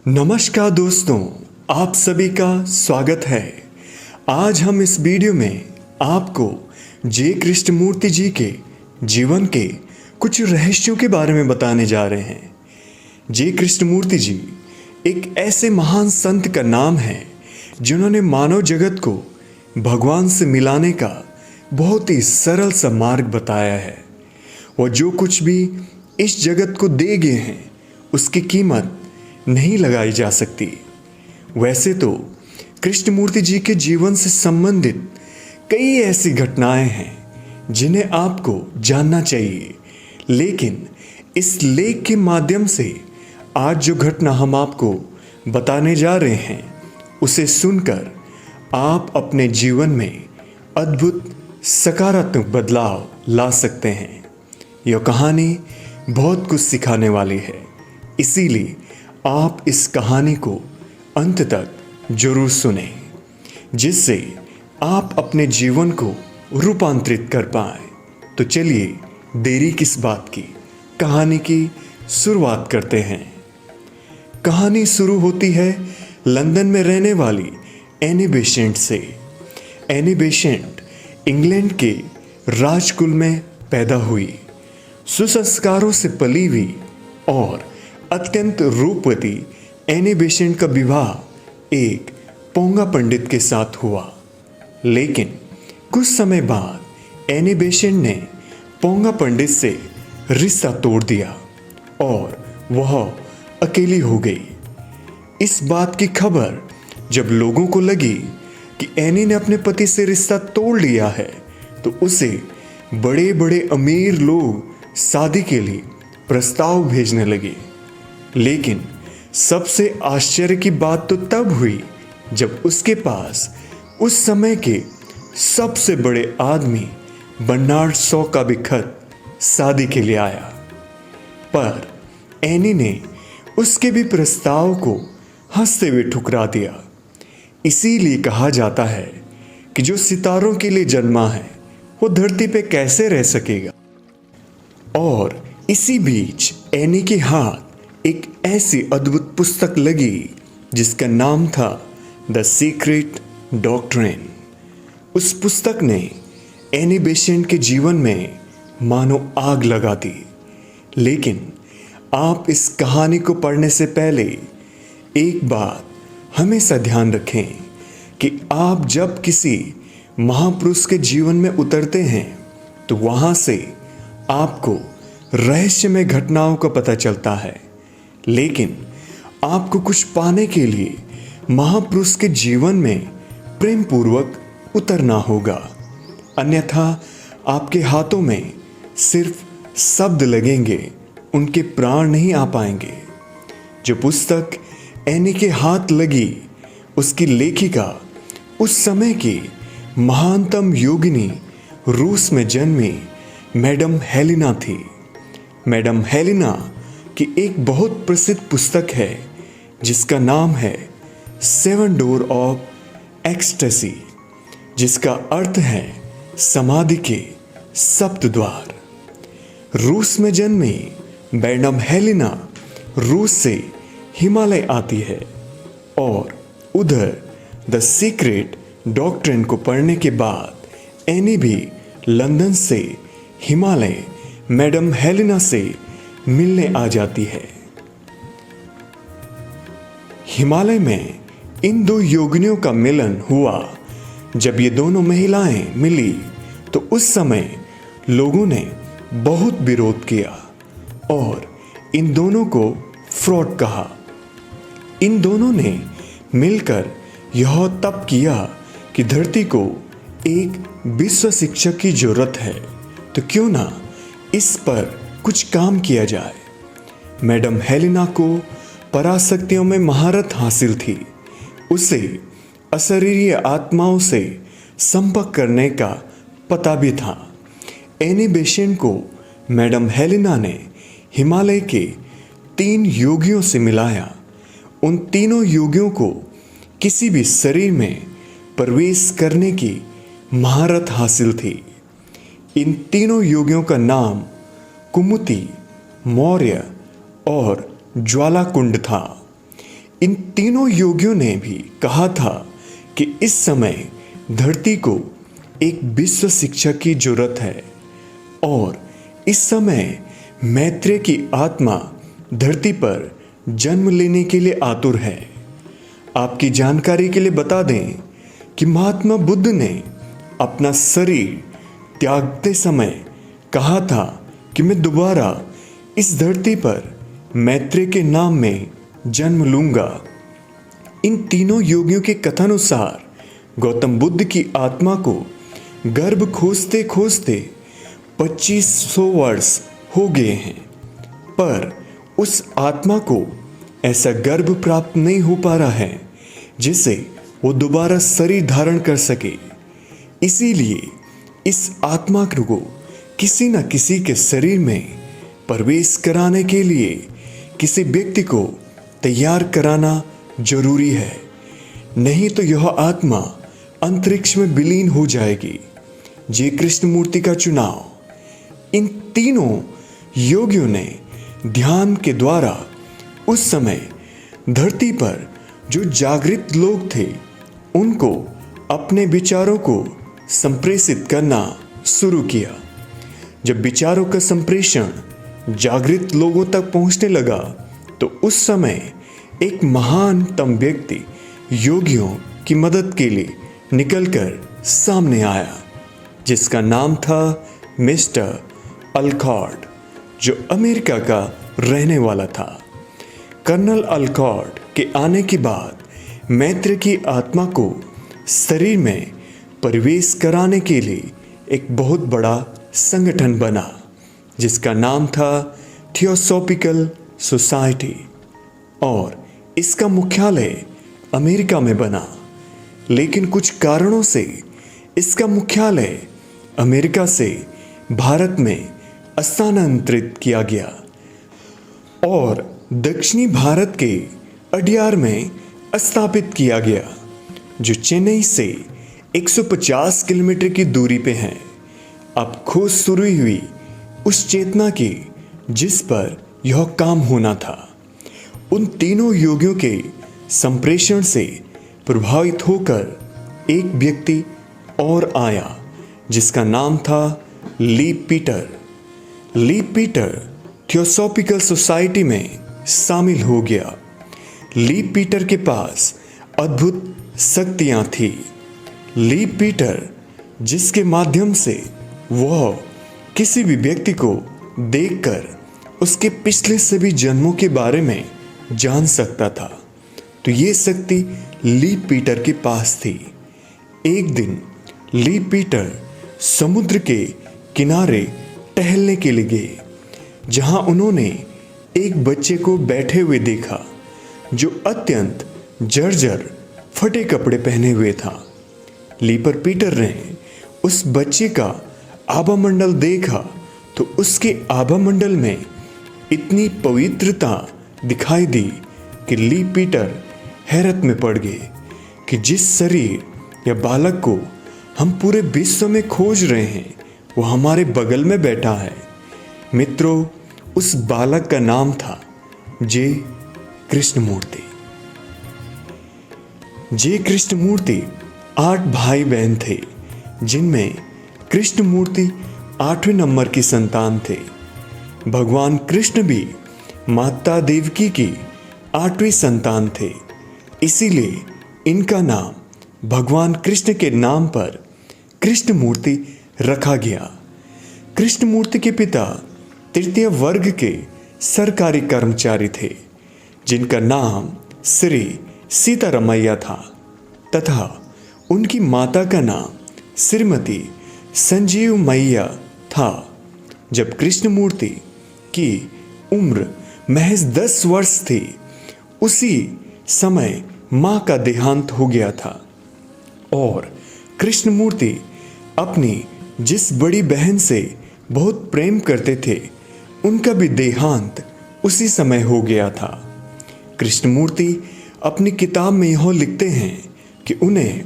नमस्कार दोस्तों, आप सभी का स्वागत है। आज हम इस वीडियो में आपको जे कृष्णमूर्ति जी के जीवन के कुछ रहस्यों के बारे में बताने जा रहे हैं। जे कृष्णमूर्ति जी एक ऐसे महान संत का नाम है जिन्होंने मानव जगत को भगवान से मिलाने का बहुत ही सरल सा मार्ग बताया है। वो जो कुछ भी इस जगत को दे गए हैं उसकी कीमत नहीं लगाई जा सकती। वैसे तो कृष्णमूर्ति जी के जीवन से संबंधित कई ऐसी घटनाएं हैं जिन्हें आपको जानना चाहिए, लेकिन इस लेख के माध्यम से आज जो घटना हम आपको बताने जा रहे हैं उसे सुनकर आप अपने जीवन में अद्भुत सकारात्मक बदलाव ला सकते हैं। यह कहानी बहुत कुछ सिखाने वाली है, इसीलिए आप इस कहानी को अंत तक जरूर सुनें, जिससे आप अपने जीवन को रूपांतरित कर पाएं। तो चलिए देरी किस बात की, कहानी की शुरुआत करते हैं। कहानी शुरू होती है लंदन में रहने वाली एनी बेसेंट से। एनी बेसेंट इंग्लैंड के राजकुल में पैदा हुई, सुसंस्कारों से पली हुई और अत्यंत रूपवती एनी बेसेंट का विवाह एक पोंगा पंडित के साथ हुआ। लेकिन कुछ समय बाद एनी बेसेंट ने पोंगा पंडित से रिश्ता तोड़ दिया और वह अकेली हो गई। इस बात की खबर जब लोगों को लगी कि एनी ने अपने पति से रिश्ता तोड़ लिया है तो उसे बड़े बड़े अमीर लोग शादी के लिए प्रस्ताव भेजने लगे। लेकिन सबसे आश्चर्य की बात तो तब हुई जब उसके पास उस समय के सबसे बड़े आदमी बर्नार्ड शॉ का भी खत शादी के लिए आया। पर एनी ने उसके भी प्रस्ताव को हंसते हुए ठुकरा दिया। इसीलिए कहा जाता है कि जो सितारों के लिए जन्मा है वो धरती पे कैसे रह सकेगा। और इसी बीच एनी के हाथ एक ऐसी अद्भुत पुस्तक लगी जिसका नाम था द सीक्रेट डॉक्ट्रिन। उस पुस्तक ने एनी बेसेंट के जीवन में मानो आग लगा दी। लेकिन आप इस कहानी को पढ़ने से पहले एक बात हमेशा ध्यान रखें कि आप जब किसी महापुरुष के जीवन में उतरते हैं तो वहां से आपको रहस्यमय घटनाओं का पता चलता है, लेकिन आपको कुछ पाने के लिए महापुरुष के जीवन में प्रेम पूर्वक उतरना होगा, अन्यथा आपके हाथों में सिर्फ शब्द लगेंगे, उनके प्राण नहीं आ पाएंगे। जो पुस्तक एनी के हाथ लगी उसकी लेखिका उस समय की महानतम योगिनी रूस में जन्मी मैडम हेलेना थी। मैडम हेलेना की एक बहुत प्रसिद्ध पुस्तक है जिसका नाम है सेवन डोर ऑफ एक्सटेसी, जिसका अर्थ है समाधि के सप्त द्वार। रूस में जन्मी मैडम हेलेना रूस से हिमालय आती है और उधर द सीक्रेट डॉक्ट्रिन को पढ़ने के बाद एनी भी लंदन से हिमालय मैडम हेलेना से मिलने आ जाती है। हिमालय में इन दो योगिनियों का मिलन हुआ। जब ये दोनों महिलाएं मिली तो उस समय लोगों ने बहुत विरोध किया और इन दोनों को फ्रॉड कहा। इन दोनों ने मिलकर यह तब किया कि धरती को एक विश्व शिक्षक की जरूरत है, तो क्यों ना इस पर कुछ काम किया जाए। मैडम हेलेना को पराशक्तियों में महारत हासिल थी। उसे अशरीरीय आत्माओं से संपर्क करने का पता भी था। एनी बेसेंट को मैडम हेलेना ने हिमालय के 3 योगियों से मिलाया। उन तीनों योगियों को किसी भी शरीर में प्रवेश करने की महारत हासिल थी। इन तीनों योगियों का नाम कुमुति, मौर्य और ज्वालाकुंड था। इन तीनों योगियों ने भी कहा था कि इस समय धरती को एक विश्व शिक्षक की जरूरत है और इस समय मैत्रेय की आत्मा धरती पर जन्म लेने के लिए आतुर है। आपकी जानकारी के लिए बता दें कि महात्मा बुद्ध ने अपना शरीर त्यागते समय कहा था कि मैं दोबारा इस धरती पर मैत्रेय के नाम में जन्म लूंगा। इन तीनों योगियों के कथानुसार गौतम बुद्ध की आत्मा को गर्भ खोजते खोजते 2500 वर्ष हो गए हैं, पर उस आत्मा को ऐसा गर्भ प्राप्त नहीं हो पा रहा है जिससे वो दोबारा शरीर धारण कर सके। इसीलिए इस आत्मा को किसी न किसी के शरीर में प्रवेश कराने के लिए किसी व्यक्ति को तैयार कराना जरूरी है, नहीं तो यह आत्मा अंतरिक्ष में विलीन हो जाएगी। जे कृष्णमूर्ति का चुनाव। इन तीनों योगियों ने ध्यान के द्वारा उस समय धरती पर जो जागृत लोग थे उनको अपने विचारों को संप्रेषित करना शुरू किया। जब विचारों का संप्रेषण जागृत लोगों तक पहुंचने लगा तो उस समय एक महानतम व्यक्ति योगियों की मदद के लिए निकलकर सामने आया, जिसका नाम था मिस्टर अलकॉर्ड, जो अमेरिका का रहने वाला था। कर्नल अलकॉर्ड के आने के बाद मैत्रेय की आत्मा को शरीर में प्रवेश कराने के लिए एक बहुत बड़ा संगठन बना, जिसका नाम था थियोसॉफिकल सोसाइटी, और इसका मुख्यालय अमेरिका में बना। लेकिन कुछ कारणों से इसका मुख्यालय अमेरिका से भारत में स्थानांतरित किया गया और दक्षिणी भारत के अडयार में स्थापित किया गया, जो चेन्नई से 150 किलोमीटर की दूरी पे है। अब खोज शुरू हुई उस चेतना की जिस पर यह काम होना था। उन तीनों योगियों के संप्रेषण से प्रभावित होकर एक व्यक्ति और आया, जिसका नाम था ली पीटर। ली पीटर थियोसॉफिकल सोसाइटी में शामिल हो गया। ली पीटर के पास अद्भुत शक्तियां थी। ली पीटर, जिसके माध्यम से वह किसी भी व्यक्ति को देखकर उसके पिछले सभी जन्मों के बारे में जान सकता था, तो ये शक्ति ली पीटर के पास थी। एक दिन ली पीटर समुद्र के किनारे टहलने के लिए गए, जहां उन्होंने एक बच्चे को बैठे हुए देखा जो अत्यंत जर्जर फटे कपड़े पहने हुए था। ली पर पीटर ने उस बच्चे का आभामंडल देखा तो उसके आभामंडल में इतनी पवित्रता दिखाई दी कि ली पीटर हैरत में पड़ गए कि जिस शरीर या बालक को हम पूरे विश्व में खोज रहे हैं वो हमारे बगल में बैठा है। मित्रों, उस बालक का नाम था जे कृष्णमूर्ति। जे कृष्णमूर्ति 8 भाई बहन थे, जिनमें कृष्णमूर्ति 8वें नंबर की संतान थे। भगवान कृष्ण भी माता देवकी की 8वीं संतान थे, इसीलिए इनका नाम भगवान कृष्ण के नाम पर कृष्णमूर्ति रखा गया। कृष्णमूर्ति के पिता तृतीय वर्ग के सरकारी कर्मचारी थे, जिनका नाम श्री सीतारमैया था, तथा उनकी माता का नाम श्रीमती संजीव मैया था। जब कृष्णमूर्ति की उम्र महज 10 वर्ष थी, उसी समय मां का देहांत हो गया था और कृष्णमूर्ति अपनी जिस बड़ी बहन से बहुत प्रेम करते थे, उनका भी देहांत उसी समय हो गया था। कृष्णमूर्ति अपनी किताब में यह लिखते हैं कि उन्हें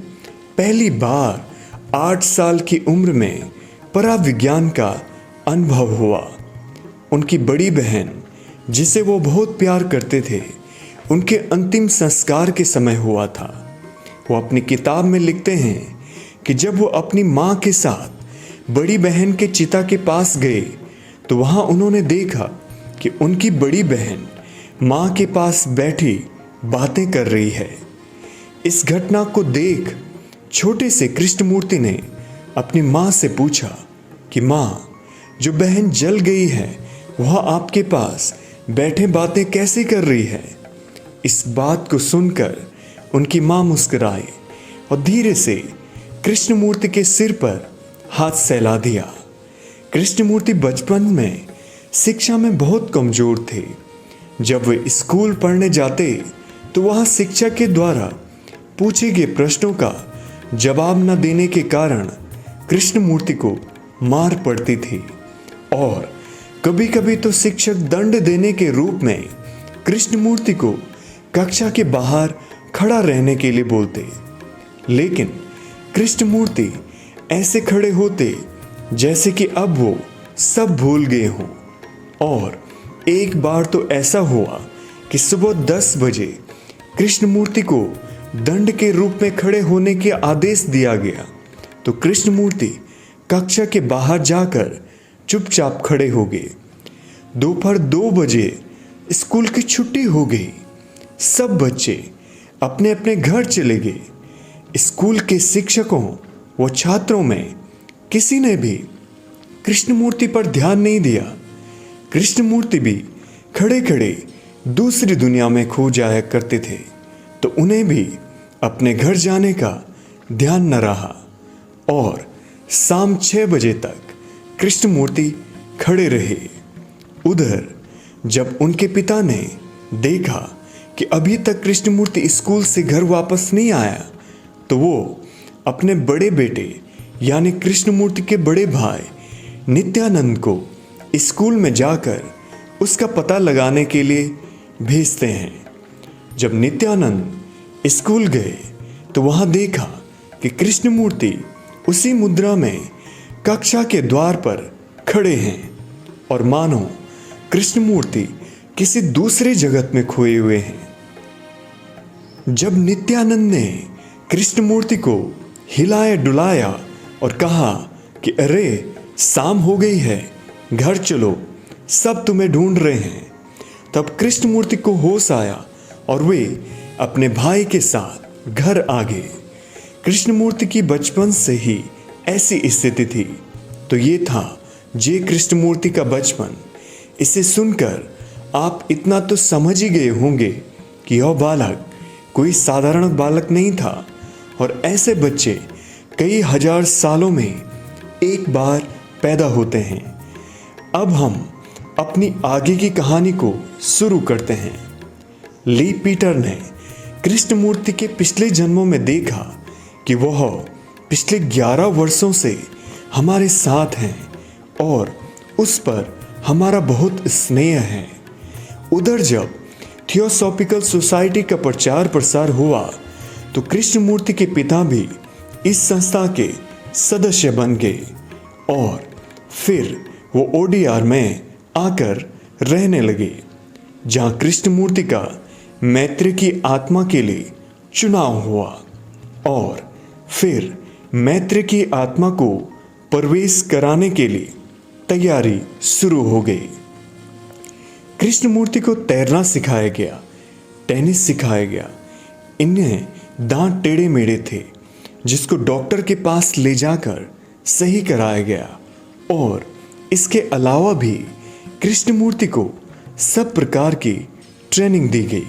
पहली बार 8 साल की उम्र में पराविज्ञान का अनुभव हुआ। उनकी बड़ी बहन, जिसे वो बहुत प्यार करते थे, उनके अंतिम संस्कार के समय हुआ था। वो अपनी किताब में लिखते हैं कि जब वो अपनी माँ के साथ बड़ी बहन के चिता के पास गए तो वहाँ उन्होंने देखा कि उनकी बड़ी बहन माँ के पास बैठी बातें कर रही है। इस घटना को देख छोटे से कृष्णमूर्ति ने अपनी माँ से पूछा कि माँ, जो बहन जल गई है वह आपके पास बैठे बातें कैसे कर रही है? इस बात को सुनकर उनकी माँ मुस्कुराई और धीरे से कृष्णमूर्ति के सिर पर हाथ सहला दिया। कृष्णमूर्ति बचपन में शिक्षा में बहुत कमजोर थे। जब वे स्कूल पढ़ने जाते तो वहाँ शिक्षक के द्वारा पूछे गए प्रश्नों का जवाब न देने के कारण कृष्णमूर्ति को मार पड़ती थी और कभी कभी तो शिक्षक दंड देने के रूप में कृष्णमूर्ति को कक्षा के बाहर खड़ा रहने के लिए बोलते। लेकिन कृष्णमूर्ति ऐसे खड़े होते जैसे कि अब वो सब भूल गए हों। और एक बार तो ऐसा हुआ कि सुबह 10 बजे कृष्णमूर्ति को दंड के रूप में खड़े होने के आदेश दिया गया तो कृष्णमूर्ति कक्षा के बाहर जाकर चुपचाप खड़े हो गए। दोपहर 2 बजे स्कूल की छुट्टी हो गई। सब बच्चे अपने अपने घर चले गए। स्कूल के शिक्षकों व छात्रों में किसी ने भी कृष्णमूर्ति पर ध्यान नहीं दिया। कृष्णमूर्ति भी खड़े खड़े दूसरी दुनिया में खो जाया करते थे तो उन्हें भी अपने घर जाने का ध्यान न रहा और शाम 6 बजे तक कृष्णमूर्ति खड़े रहे। उधर जब उनके पिता ने देखा कि अभी तक कृष्णमूर्ति स्कूल से घर वापस नहीं आया तो वो अपने बड़े बेटे यानी कृष्णमूर्ति के बड़े भाई नित्यानंद को स्कूल में जाकर उसका पता लगाने के लिए भेजते हैं। जब नित्यानंद स्कूल गए तो वहाँ देखा कि कृष्णमूर्ति उसी मुद्रा में कक्षा के द्वार पर खड़े हैं और मानो कृष्णमूर्ति किसी दूसरे जगत में खोए हुए हैं। जब नित्यानंद ने कृष्णमूर्ति को हिलाया डुलाया और कहा कि अरे शाम हो गई है, घर चलो, सब तुम्हें ढूंढ रहे हैं, तब कृष्णमूर्ति को होश आया और वे अपने भाई के साथ घर आ गए। कृष्णमूर्ति की बचपन से ही ऐसी स्थिति थी तो ये था जे कृष्णमूर्ति का बचपन। इसे सुनकर आप इतना तो समझ ही गए होंगे कि यह बालक कोई साधारण बालक नहीं था और ऐसे बच्चे कई हजार सालों में एक बार पैदा होते हैं। अब हम अपनी आगे की कहानी को शुरू करते हैं। ली पीटर ने कृष्णमूर्ति के पिछले जन्मों में देखा कि वह पिछले 11 वर्षों से हमारे साथ हैं और उस पर हमारा बहुत स्नेह है। उधर जब थियोसॉफिकल सोसाइटी का प्रचार प्रसार हुआ तो कृष्णमूर्ति के पिता भी इस संस्था के सदस्य बन गए और फिर वो ओडीआर में आकर रहने लगे जहाँ कृष्णमूर्ति का मैत्री की आत्मा के लिए चुनाव हुआ और फिर मैत्री की आत्मा को प्रवेश कराने के लिए तैयारी शुरू हो गई। कृष्णमूर्ति को तैरना सिखाया गया, टेनिस सिखाया गया। इन्हें दांत टेढ़े मेढ़े थे जिसको डॉक्टर के पास ले जाकर सही कराया गया और इसके अलावा भी कृष्णमूर्ति को सब प्रकार की ट्रेनिंग दी गई।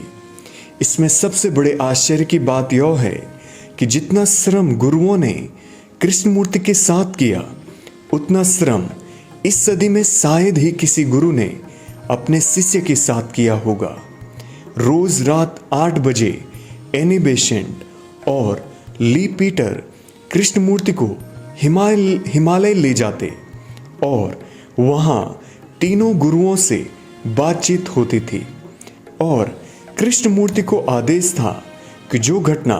इसमें सबसे बड़े आश्चर्य की बात यह है कि जितना श्रम गुरुओं ने कृष्णमूर्ति के साथ किया उतना श्रम इस सदी में शायद ही किसी गुरु ने अपने शिष्य के साथ किया होगा। रोज रात 8 बजे एनी बेसेंट और ली पीटर कृष्णमूर्ति को हिमालय ले जाते और वहाँ तीनों गुरुओं से बातचीत होती थी और कृष्णमूर्ति को आदेश था कि जो घटना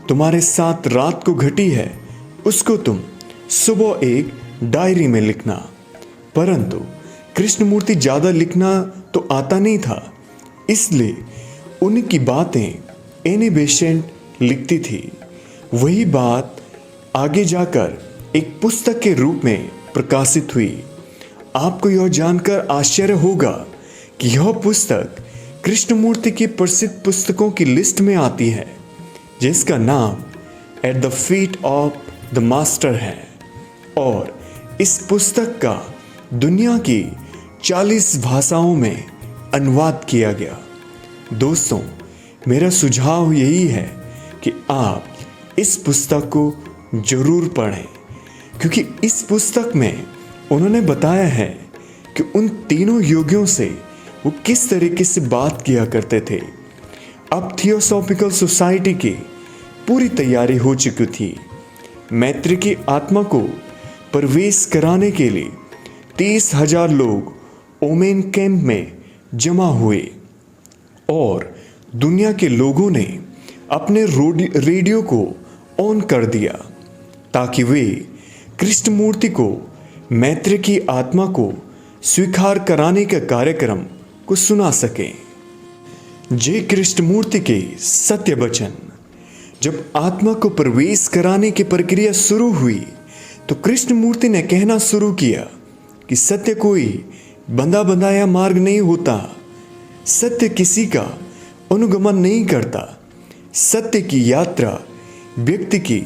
तुम्हारे साथ रात को घटी है उसको तुम सुबह एक डायरी में लिखना। परंतु कृष्णमूर्ति ज़्यादा लिखना तो आता नहीं था, इसलिए उनकी बातें एनी बेसेंट लिखती थी, वही बात आगे जाकर एक पुस्तक के रूप में प्रकाशित हुई। आपको यह जानकर आश्चर्य होगा कि यह पुस्तक कृष्णमूर्ति की प्रसिद्ध पुस्तकों की लिस्ट में आती है, जिसका नाम at the feet of the master है। और इस पुस्तक का दुनिया की 40 भाषाओं में अनुवाद किया गया। दोस्तों, मेरा सुझाव यही है कि आप इस पुस्तक को जरूर पढ़ें, क्योंकि इस पुस्तक में उन्होंने बताया है कि उन तीनों योगियों से वो किस तरीके से बात किया करते थे। अब थियोसॉफिकल सोसाइटी की पूरी तैयारी हो चुकी थी। मैत्री की आत्मा को प्रवेश कराने के लिए 30,000 लोग ओमेन कैंप में जमा हुए और दुनिया के लोगों ने अपने रेडियो को ऑन कर दिया ताकि वे कृष्णमूर्ति को मैत्री की आत्मा को स्वीकार कराने के कार्यक्रम को सुना सकें। जय कृष्णमूर्ति के सत्य वचन। जब आत्मा को प्रवेश कराने की प्रक्रिया शुरू हुई तो कृष्णमूर्ति ने कहना शुरू किया कि सत्य कोई बंधा बंधाया मार्ग नहीं होता, सत्य किसी का अनुगमन नहीं करता। सत्य की यात्रा व्यक्ति की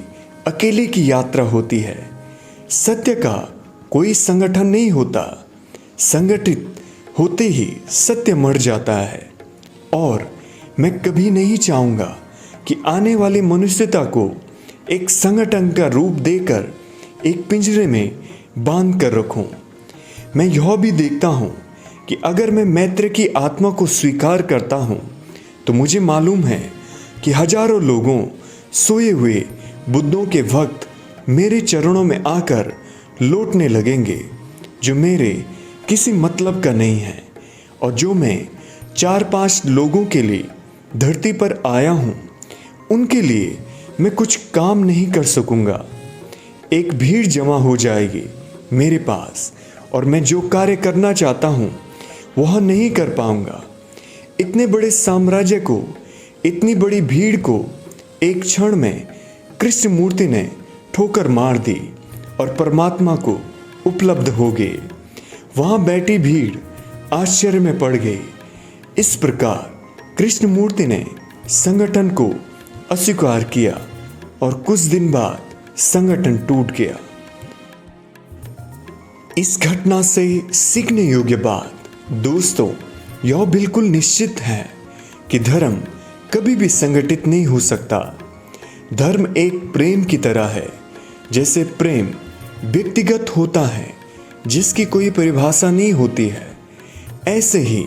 अकेले की यात्रा होती है। सत्य का कोई संगठन नहीं होता, संगठित होते ही सत्य मर जाता है। और मैं कभी नहीं चाहूँगा कि आने वाली मनुष्यता को एक संगठन का रूप देकर एक पिंजरे में बांध कर रखूं। मैं यह भी देखता हूँ कि अगर मैं मैत्री की आत्मा को स्वीकार करता हूँ तो मुझे मालूम है कि हजारों लोगों सोए हुए बुद्धों के वक्त मेरे चरणों में आकर लौटने लगेंगे, जो मेरे किसी मतलब का नहीं है और जो मैं 4-5 लोगों के लिए धरती पर आया हूँ, उनके लिए मैं कुछ काम नहीं कर सकूँगा। एक भीड़ जमा हो जाएगी मेरे पास और मैं जो कार्य करना चाहता हूँ वह नहीं कर पाऊँगा। इतने बड़े साम्राज्य को, इतनी बड़ी भीड़ को एक क्षण में कृष्णमूर्ति ने ठोकर मार दी और परमात्मा को उपलब्ध हो गए। वहाँ बैठी भीड़ आश्चर्य में पड़ गई। इस प्रकार कृष्णमूर्ति ने संगठन को अस्वीकार किया और कुछ दिन बाद संगठन टूट गया। इस घटना से सीखने योग्य बात, दोस्तों, यह बिल्कुल निश्चित है कि धर्म कभी भी संगठित नहीं हो सकता। धर्म एक प्रेम की तरह है। जैसे प्रेम व्यक्तिगत होता है जिसकी कोई परिभाषा नहीं होती है, ऐसे ही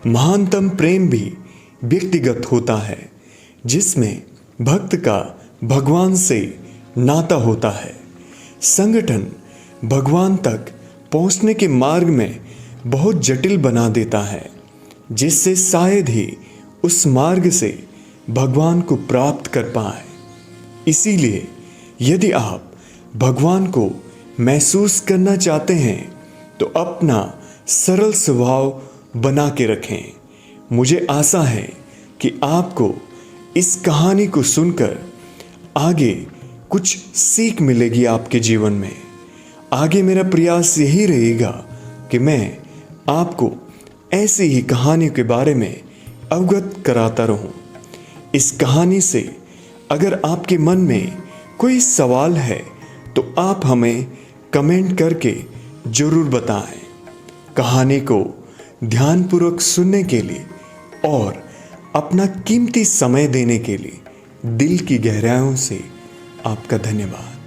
महानतम प्रेम भी व्यक्तिगत होता है जिसमें भक्त का भगवान से नाता होता है। संगठन भगवान तक पहुंचने के मार्ग में बहुत जटिल बना देता है, जिससे शायद ही उस मार्ग से भगवान को प्राप्त कर पाए। इसीलिए यदि आप भगवान को महसूस करना चाहते हैं तो अपना सरल स्वभाव बना के रखें। मुझे आशा है कि आपको इस कहानी को सुनकर आगे कुछ सीख मिलेगी आपके जीवन में। आगे मेरा प्रयास यही रहेगा कि मैं आपको ऐसी ही कहानी के बारे में अवगत कराता रहूं। इस कहानी से अगर आपके मन में कोई सवाल है तो आप हमें कमेंट करके जरूर बताएं। कहानी को ध्यानपूर्वक सुनने के लिए और अपना कीमती समय देने के लिए दिल की गहराइयों से आपका धन्यवाद।